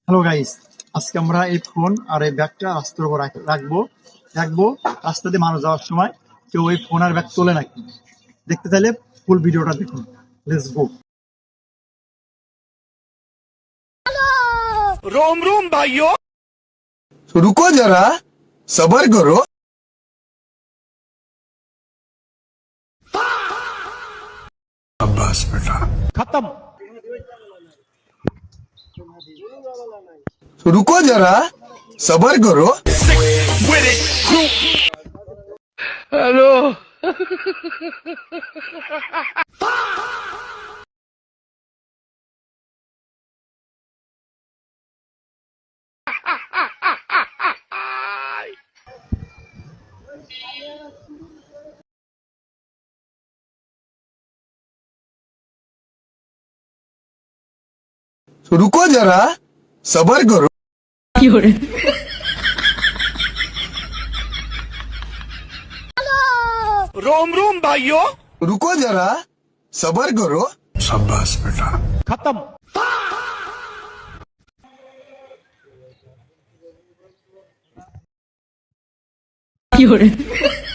Hello guys, আজকে আমরা এই ফোন আর এই ব্যাগটা রাস্তার উপর রাখবো রাখবো রাস্তা দিয়ে মানুষ যাওয়ার সময় কেউ ওই ফোন আর ব্যাগ তোলে নাকি। দেখতে চাইলে ফুল ভিডিওটা দেখুন। Let's go. रोम रोम भाइयों। रुको जरा सबर करो। अब्बास बेटा खत्म। रुको जरा सबर करो। हेलो। रुको जरा सबर करो। रोम रोम भाइयों। रुको जरा सबर करो। अब्बास बेटा खत्म।有人。